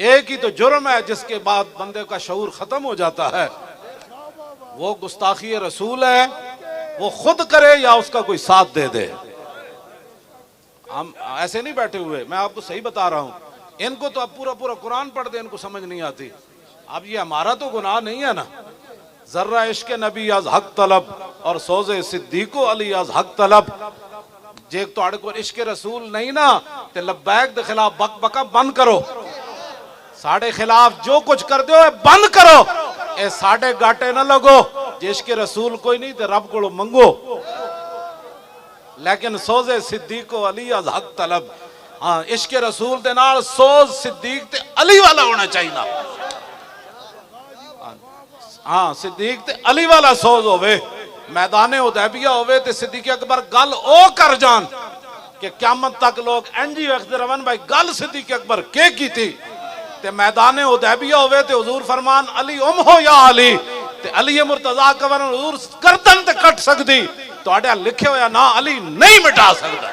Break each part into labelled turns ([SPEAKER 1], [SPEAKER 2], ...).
[SPEAKER 1] एक ही तो जुर्म है जिसके बाद बंदे का शऊर खत्म हो जाता है, वो गुस्ताखी रसूल है। वो खुद करे या उसका कोई साथ दे दे। हम ऐसे नहीं बैठे हुए, मैं आपको सही बता रहा हूं। इनको तो अब पूरा पूरा कुरान पढ़ दे, इनको समझ नहीं आती। अब ये हमारा तो गुनाह नहीं है ना। जर्रा इश्क नबी आज हक तलब और सोजे सिद्दीको अली आज हक तलब। जे तुहाडे कोल इश्क रसूल नहीं ना ते लब्बैक दे खिलाफ बक बका बंद करो। साढ़े खिलाफ जो कुछ कर दो बंद करो। ए साढ़े गाटे ना लगो। जे इश्क रसूल कोई नहीं ते रब को मंगो। लेकिन सोजे सिद्दीको अली आज हक तलब। हाँ, इश्क रसूल दे नाल सोज सिद्दीक ते अली वाला होना चाहिए। हाँ, सिद्दीक ते अली वाला सोज होवे। मैदाने हुदैबिया होवे ते सिद्दीक अकबर गल ओ कर जान कि क़यामत तक लोग एंजी वखदे रवन भाई गल सिद्दीक अकबर के की थी। ते मैदाने हुदैबिया होवे ते हुजूर फरमान अली उम हो या अली ते अली मुर्तजा कवर हुजूर गर्दन ते कट सकदी। तुहाडे लिखे होया ना अली नहीं मिटा सकदा।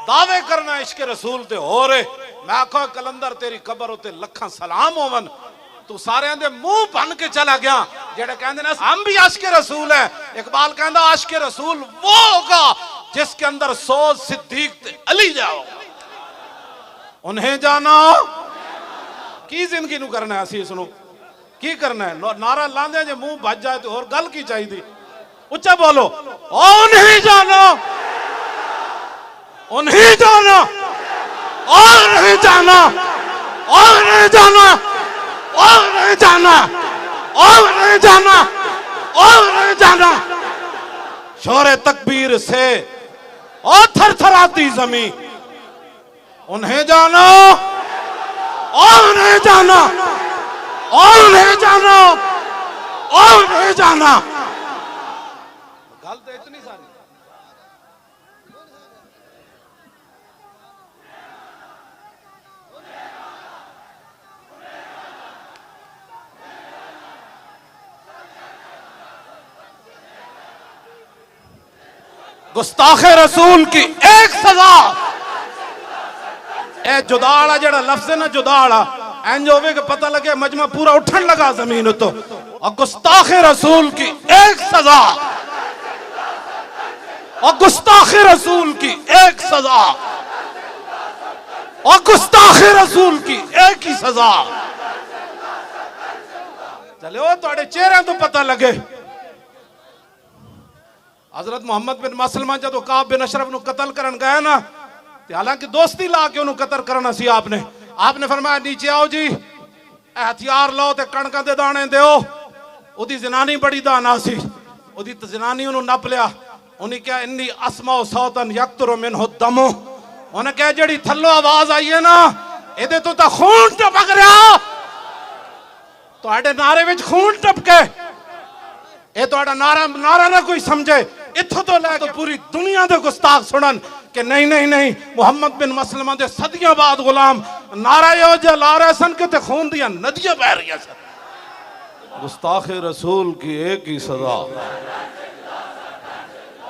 [SPEAKER 1] दावे करना इश्क रसूल ते हो रे। मैं आखो कलंदर तेरी कबर उते लखां सलाम होवन। तू सारे दे मुंह बन के चला गया जेड़े कहंदे ने हम भी आशिक रसूल है। इकबाल कहंदा आशिक रसूल वो होगा जिसके अंदर सोज सिद्दीक ते अली जाओ। उन्हें जाना की जिंदगी नु करना है। असी सुनो की करना है। नारा लांदे जे मुंह बज जाए तो और गल की चाहिए। उच्चा बोलो उन्हें जाना, उन्हें जाना और नहीं जाना और नहीं जाना और नहीं जाना और नहीं जाना और नहीं जाना। शोरे तकबीर से और थरथराती जमीन। उन्हें जाना और नहीं जाना और नहीं जाना और नहीं जाना। गल तो इतनी सारी। गुस्ताखे रसूल की एक सजा। ए जुदाड़ा जड़ा लफ्ज है ना जुदाड़ा इंज होवे के पता लगे मजमा पूरा उठन लगा जमीन तो। और गुस्ताखे रसूल की एक सजा और गुस्ताखे रसूल की एक सजा और गुस्ताखे रसूल की एक ही सजा। चलो थोड़े चेहरे तो पता लगे। हजरत मोहम्मद बिन मसलमा जो काब बिन अशरफ नु कतल करन गया ना, हालांकि दोस्ती ला के उन्होंने कतल करना सी। आपने फरमाया नीचे आओ जी, हथियार लो ते कणकां दे दाने दो। उदी जनानी बड़ी दाना सी। उदी जनानी उन्होंने नप लिया। उन्हें क्या इन्नी असमाओ सौतन यक्तुरु मिन्हु दमो। उन्हें क्या जड़ी थल्लो आवाज आई है ना एदे तो खून टपक रहा। तुहाडे नारे विच खून टपके। ये तुहाडा नारा नारा ना कोई समझे। इत्थों तो लैके तो पूरी दुनिया दे गुस्ताख सुनन कि नहीं नहीं नहीं मोहम्मद बिन मसलमा दे सदियां बाद गुलाम नारा यो जे ला रहे सन कि ते खून दियां नदियां बह रही सन। गुस्ताखे रसूल की एक ही सजा।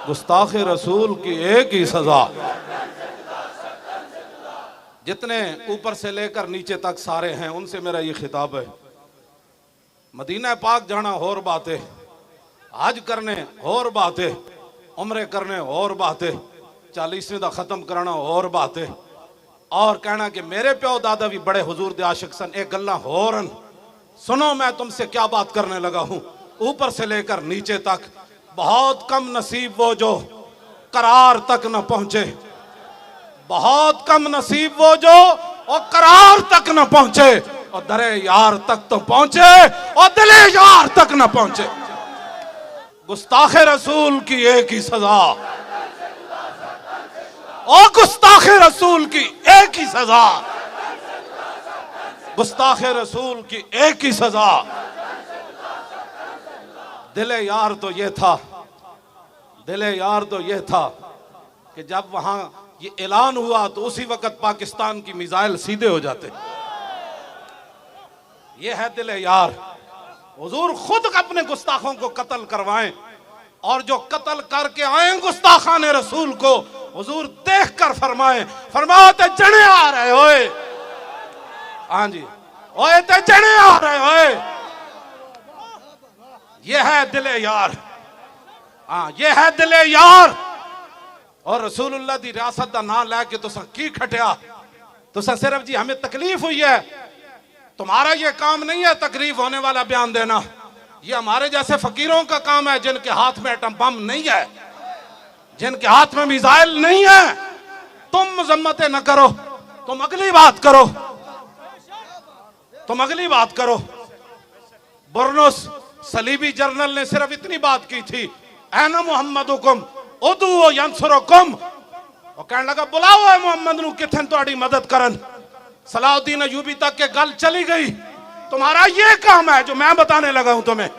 [SPEAKER 1] गुस्ताखे रसूल की एक ही सजा। जितने ऊपर से लेकर नीचे तक सारे हैं उनसे मेरा ये खिताब है। मदीना पाक जाना और बात है, हज करने और बात है, उम्रे करने और बात है, 40वें दा खत्म करना और बात है। और कहना कि मेरे प्यो दादा भी बड़े हुजूर दे आशिक सन। एक गल्ला होरन सुनो, मैं तुमसे क्या बात करने लगा हूं। ऊपर से लेकर नीचे तक बहुत कम नसीब वो जो करार तक न पहुंचे। बहुत कम नसीब वो जो और करार तक न पहुंचे और दरे यार तक तो पहुंचे और दिले यार तक न पहुंचे। गुस्ताखे रसूल की एक ही सजा और गुस्ताखे रसूल की एक ही सजा। गुस्ताखे रसूल की एक ही सजा। दिले यार तो ये था, दिले यार तो ये था कि जब वहां ये ऐलान हुआ तो उसी वक्त पाकिस्तान की मिसाइल सीधे हो जाते। ये है दिले यार। हुजूर खुद अपने गुस्ताखों को कत्ल करवाएं और जो कत्ल करके आए गुस्ताखान रसूल को हुजूर देख कर फरमाएं, फरमाओ ते जने आ रहे होए। हाँ जी, ओए ते चने आ रहे ओए, ये है दिले यार। हाँ, ये है दिले यार। और रसूलुल्लाह दी रियासत दा नाम लैके तुसा की खटिया? तुसा सिर्फ जी हमें तकलीफ हुई है, तुम्हारा ये काम नहीं है तकलीफ होने वाला बयान देना। ये हमारे जैसे फकीरों का काम है जिनके हाथ में एटम बम नहीं है, जिनके हाथ में मिसाइल नहीं है। तुम मजम्मतें न करो, तुम अगली बात करो, तुम अगली बात करो। बुरनुस सलीबी जर्नल ने सिर्फ इतनी बात की थी, ऐना मुहम्मदुकुम उदू यंसुरुकुम। और कहने लगा बुलाओ है मोहम्मद नू किथन तुम्हारी मदद करन। सलाउद्दीन अयूबी तक के गल चली गई। तुम्हारा ये काम है जो मैं बताने लगा हूं तुम्हें।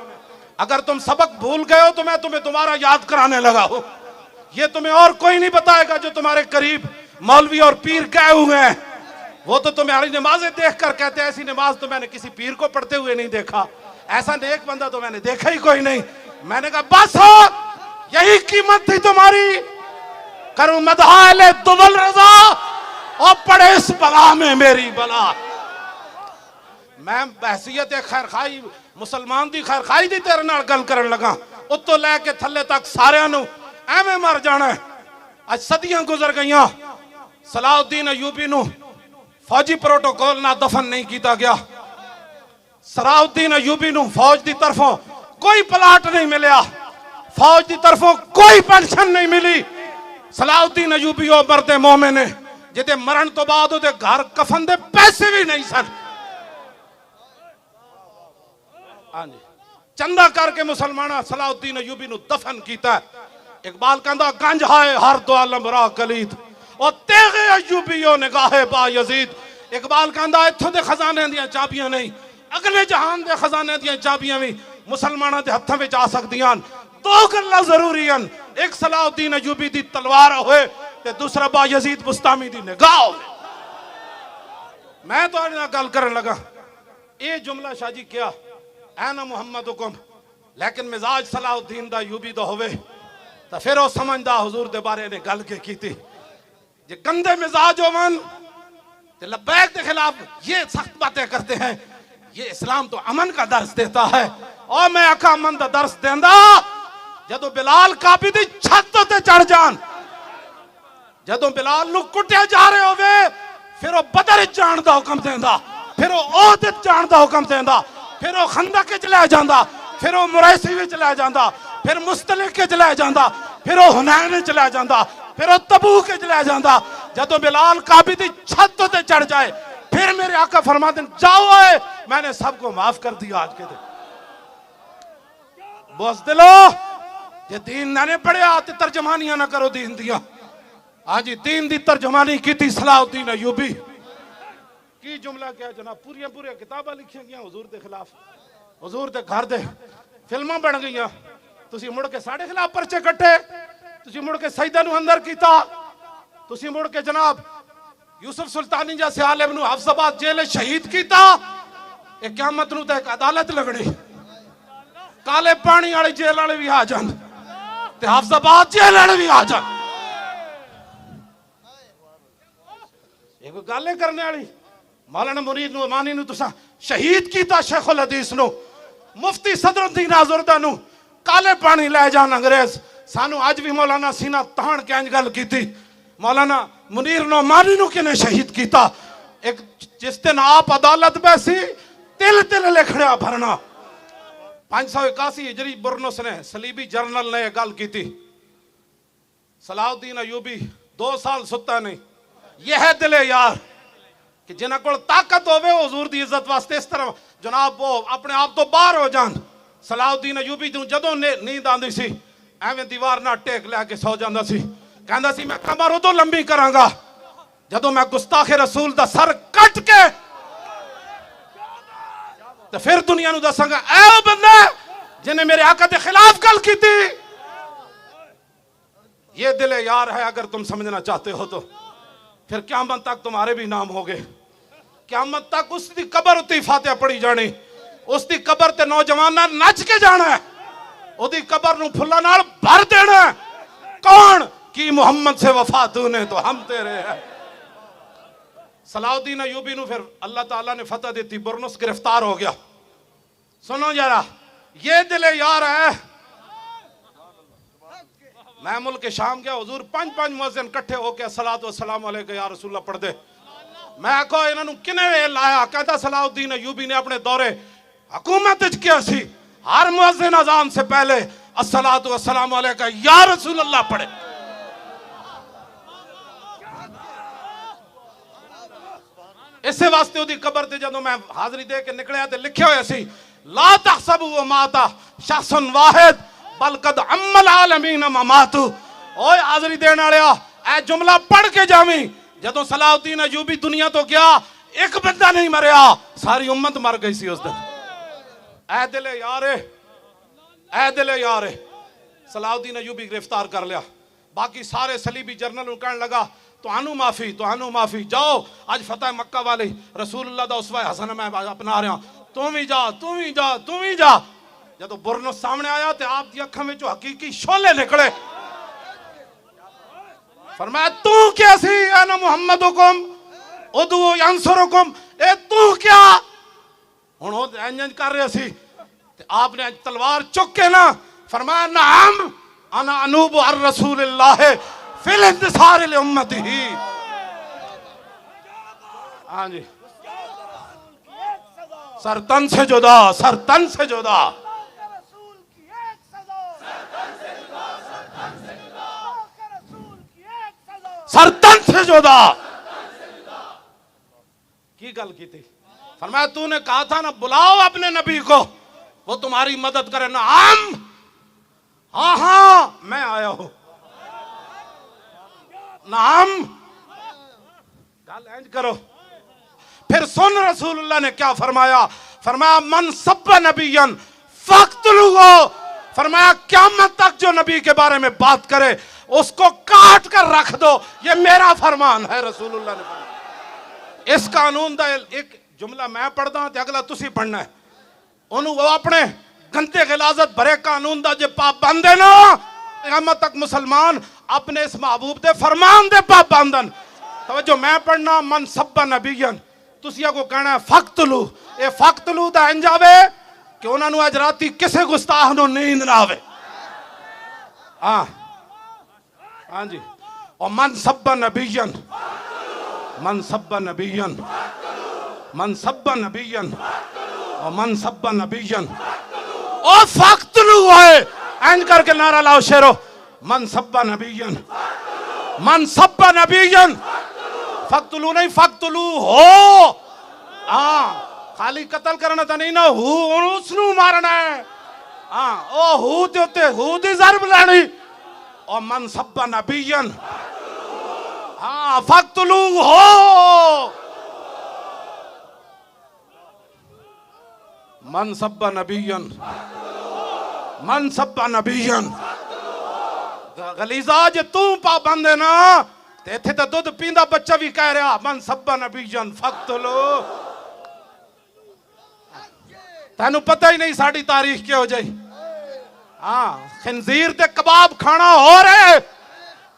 [SPEAKER 1] अगर तुम सबक भूल गए हो तो मैं तुम्हें दोबारा याद कराने लगा हूं। ये तुम्हें और कोई नहीं बताएगा जो तुम्हारे करीब मौलवी और पीर गए हुए हैं। वो तो तुम्हारी नमाजें देख कर कहते हैं ऐसी नमाज तो मैंने किसी पीर को पढ़ते हुए नहीं देखा, ऐसा नेक बंदा तो मैंने देखा ही कोई नहीं। मैंने कहा बस हो, यही कीमत थी तुम्हारी। करूं मदहाले दुबल रजा और पड़े इस बला में मेरी बला। मैं बहसीयत खैर खाई मुसलमान दी खैर खाई दी तेरे नाल गल करन लगा। उत्तों लैके थल्ले तक सारियां नू एवें मर जाना है। आज सदियां गुजर गईयां, सलाउद्दीन अयूबी नू फौजी प्रोटोकॉल ना दफन नहीं किया गया। सलाउद्दीन अयूबी नू फौज की तरफों कोई प्लाट नहीं मिलया, फौज की तरफों कोई पेंशन नहीं मिली। सलाउद्दीन अयूबी ओ मरदे मोमिन ने जिते मरण तो बाद उहदे घर कफन दे पैसे भी नहीं सन। हाँ जी, चंदा करके मुसलमाना सलाउद्दीन अयूबी नू दफन किया। इकबाल कहंदा गंज हाय हर दो आलम रा कलीद और तेगे अयूबीओ निगाहे बा यजीद। इकबाल कहंदा इत्थों दे खजाने दियां चाबियां नहीं, अगले जहान दे खजाने दियां चाबियां भी मुसलमाना दे हत्थां विच आ सकदियां। दो गल्लां जरूरी हन, एक सलाउद्दीन अयूबी दी तलवार होए ते दूसरा बा यजीद बुस्तामी दी निगाह होवे। मैं तो आज गल करन लगा ये जुमला शाजी क्या ऐना मुहम्मदुकुम, लेकिन मिजाज सलाउद्दीन दा अयूबी दा होवे तो फिर वो समझदा हुजूर दे बारे ने गल के कीती। जे गंदे मिजाज होवन ते लब्बैक के खिलाफ ये सख्त बातें करते हैं। ये इस्लाम तो अमन का दर्स देता है और मैं आका अमन का दर्स देंदा जदों बिलाल काबी दी छत ते चढ़ जान, जदों बिलाल नू कुटिया जा रहे होवे फिर वो बदर जान दा हुक्म देंदा, फिर वो ओहद जान दा हुक्म देंदा, फिर वो खंदक च ले जांदा, फिर वो मुरैसी विच ले जांदा, फिर मुस्तलिक च ले जांदा, फिर वो हुनैन च ले जांदा, फिर वो तबूक च ले जांदा। जदों बिलाल काबी दी छत ते चढ़ जाए फिर मेरे आका फरमाते हैं जाओ है मैंने सबको माफ कर दिया। आज के दिन बस दिलो जे दीन ना पढ़िया तो तर्जमानियां ना करो दीन दिया। आज दीन दी तर्जमानी की थी सलाउद्दीन अयूबी की जुमला क्या जनाब, पूरिया पूरिया किताबां लिखिया गई हुजूर के खिलाफ, हुजूर के घर दे फिल्मां बन गई। तुसी मुड़ के साढ़े खिलाफ परचे कट्टे, तुसी मुड़ के सईदा नू अंदर कीता, तुसी मुड़ के जनाब यूसुफ सुल्तानी जैसे आलिम नू हफ्साबाद जेल शहीद किया। एक क़यामत नू तो एक अदालत लगनी, काले पानी वाली जेल वाले भी आ जान ते हफ्साबाद जेल वाले भी आ जान। एक गल करने वाली मौलाना मुरीद नुमानी नू तुसा शहीद किया, शेखुल हदीस नू मुफ्ती सदरुद्दीन आजुर्दा नू काले पानी ले जान अंग्रेज। सानू अज भी मौलाना सीना तान के इंज गल की। मौलाना मुनीर नोमानी नू किने शहीद किया। एक जिस दिन आप अदालत बैसी तिल तिल लिखड़ा भरना। 581 हिजरी बुरनुस ने सलीबी जर्नल ने गल की थी। सलाउद्दीन अयूबी 2 साल सुता नहीं। यह है दिले यार कि जिन्हां कोल ताकत होवे हुजूर दी इज्जत वास्ते इस तरह जनाब वो अपने आप तो बाहर हो जान। सलाउद्दीन अयूबी नू जदों नींद आंदी सी एवें दीवार ना टेक लैके सौ जांदा सी। कहंदा सी मैं कमर उदों लंबी करांगा जदों मैं गुस्ताखे रसूल दा सर कट के तो फिर दुनिया नू दसांगा ऐ बंदा जिन्हें मेरे आका के खिलाफ गल की थी। ये दिले यार है अगर तुम समझना चाहते हो तो फिर क़यामत तक तुम्हारे भी नाम हो गए। क़यामत तक उसकी कबर उत्ते फातिहा पढ़ी जानी, उसकी कबर ते नौजवाना नच के जाना है, ओदी कबर नू फुल्लां नाल भर देना है। कौन की मोहम्मद से वफा तूने तो हम तेरे है। सलाउद्दीन अयूबी नु फिर अल्लाह ताला ने फतह दी, बुरनुस गिरफ्तार हो गया। सुनो जरा, ये दिले यार है। मैं मुल्क शाम गया, हुजूर 5-5 मुअज्जिन इकट्ठे होके अस्सलातु वस्सलाम अलैका या रसूलल्लाह पढ़ दे। मैं आखो इन्होंने किने वे लाया, कहता सलाउद्दीन अयूबी ने अपने दौरे हुकूमत च किया सी, हर मुअज्जिन अजान से पहले अस्सलातु वस्सलाम अलैका या रसूलल्लाह पढ़े। इसे वास्ते उदी कबर ते जदों मैं हाजरी दे के निकलिया ते लिखिया होया सी, ला तहसबु व माता शख्सन वाहिद बल कद अम्मल आलमीन ममातु। ओए हाजरी देने वालिया, ए जुमला पढ़ के जावी, जदों सलाउद्दीन अयूबी दुनिया तो गया एक बंदा नहीं मरिया, सारी उम्मत मर गई सी उस दिन। ए दिले यारे, ए दिले यारे, सलाउद्दीन अयूबी गिरफ्तार कर लिया। बाकी सारे सलीबी जर्नल कहने लगा तुहानू माफी, तुहानू माफी, जाओ आज फतेह मक्का वाली रसूलुल्लाह दा उसवा हसन मैं अपना रहा, तू भी जा, तू भी जा, तू भी जा। जब बुरनुस सामने आया तो आप दी अखां विचों हकीकी शोले निकले। फरमाया तू क्या सी, अना मुहम्मद हुकुम उदू यंसुरुकुम, ए तू क्या। हुण ओ इंज कर रहे सी ते आपने तलवार चुक के ना फरमाया नाम अना अनूब अर रसूलिल्लाह फिल इंतसार ले उम्मती ही। हाँ जी, सर तन से जुदा, सर तन से जुदा, सर तन से जुदा। की गल की थी? फरमाया तूने कहा था ना बुलाओ अपने नबी को, वो तुम्हारी मदद करे ना। हम हाँ हाँ मैं आया हूं। नाम गाल इंज करो। फिर सुन रसूलुल्लाह ने क्या फरमाया, फरमाया मन सब्बा नबियन फक्तलुहु, फरमाया क़यामत तक जो नबी के बारे में बात करे उसको काट कर रख दो, ये मेरा फरमान है। रसूलुल्लाह ने फरमाया इस कानून का एक जुमला मैं पढ़दा ते अगला तुसी पढ़ना है। ओनू वो अपने गंदे गिलाजत भरे कानून का जो पाबंद है ना, क़यामत तक मुसलमान अपने इस महबूब दे फरमान दे पाबंदन। तवज्जो मैं पढ़ना, मन सब्बा नबियन, तुसिया को कहना फक्तलू। ये फक्तलू दा इंज आवे कि उन्होंने अज राती किसी गुस्ताख नूं नींद ना आवे। हाँ हाँ जी, और मन सब्बा नबियन, मन सब्बा नबियन, मन सब्बा नबियन, और मन सब्बा नबियन और फक्तलू है। इंज करके नारा लाओ शेरो, मन सब्बा नबियन, मन सब्बा नबियन, फक्तलू नहीं फक्तलू हो। हाँ खाली कत्ल करना तो नहीं ना, हु उसनू मारना है। हाँ ओ हु ते उत्ते हु दी ज़रब लानी। और मन सब्बा नबियन, हाँ फक्तलू हो। मन सब्बा नबियन, मन सब्बा नबियन। गलीजा जे तू पाबंद है ना ते इत्थे तो दूध पींदा बच्चा भी कह रहा मन सब्बा नबियन फक्तलू। तेनू पता ही नहीं साड़ी तारीख क्या हो जाए। हाँ खंजीर ते कबाब खाना हो रहे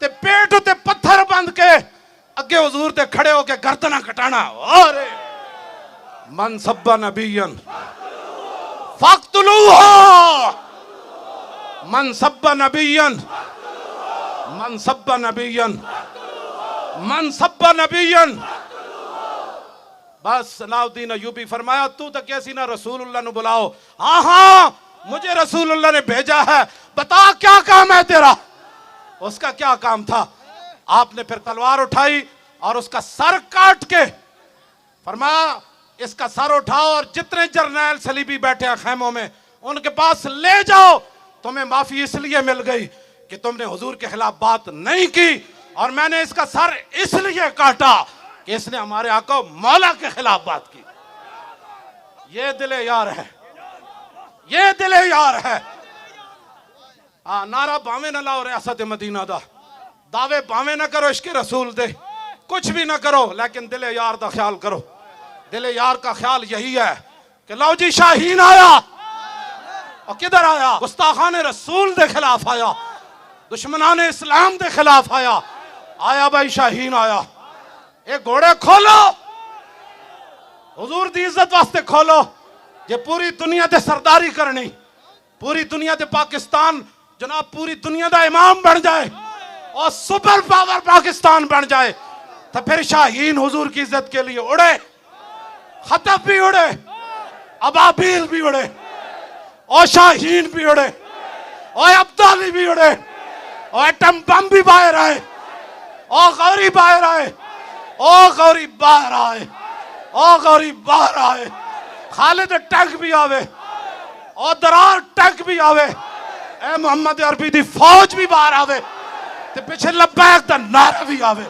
[SPEAKER 1] ते पेट ते पत्थर बंद के अगे हुजूर ते खड़े होके गर्दना कटाना हो रहे। मन सब्बा नबियन फक्तलू हो, मन सब्बा नबियन, मन सब्बा नबियन, मन सब्बा नबियन। बस सलाउद्दीन अयूबी फरमाया तू तो कैसी ना रसूलुल्लाह ने बुलाओ। हाँ हाँ मुझे रसूलुल्लाह ने भेजा है, बता क्या काम है तेरा। उसका क्या काम था? आपने फिर तलवार उठाई और उसका सर काट के फरमाया इसका सर उठाओ और जितने जर्नैल सलीबी बैठे हैं खैमों में उनके पास ले जाओ। तुम्हें माफी इसलिए मिल गई कि तुमने हुजूर के खिलाफ बात नहीं की, और मैंने इसका सर इसलिए काटा कि इसने हमारे आका मौला के खिलाफ बात की। ये दिले यार है, ये दिले यार है। हाँ नारा भावे न लाओ रियासत मदीना दा, दावे भावे न करो इश्क रसूल दे, कुछ भी न करो, लेकिन दिले यार दा ख्याल करो। दिले यार का ख्याल यही है कि लो जी शाहीन आया, और किधर आया? गुस्ताखान रसूल दे खिलाफ आया, दुश्मनान इस्लाम दे खिलाफ आया। आया भाई शाहीन आया। एक घोड़े खोलो, हुजूर दी इज्जत वास्ते खोलो जे पूरी दुनिया ते सरदारी करनी, पूरी दुनिया ते पाकिस्तान जनाब पूरी दुनिया का इमाम बन जाए और सुपर पावर पाकिस्तान बन जाए तो फिर शाहीन हुजूर की इज्जत के लिए उड़े, खतब भी उड़े, अबाबील भी उड़े, और शाहीन भी उड़े, और अब्दाली भी उड़े, और एटम बम भी बाहर आए, और गौरी बाहर आए, और गौरी बाहर आए, और गौरी बाहर आए, खालिद टैंक भी आवे, और दरार टैंक भी आवे, ए मोहम्मद अरबी दी फौज भी बाहर आवे, ते पीछे लब्बैक दा नारा भी आवे।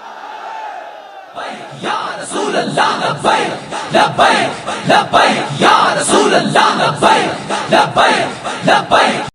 [SPEAKER 1] या रसूल अल्लाह लब्बैक लब्बैक लब्बैक या रसूल अल्लाह लब्बैक लब्बैक लब्बैक।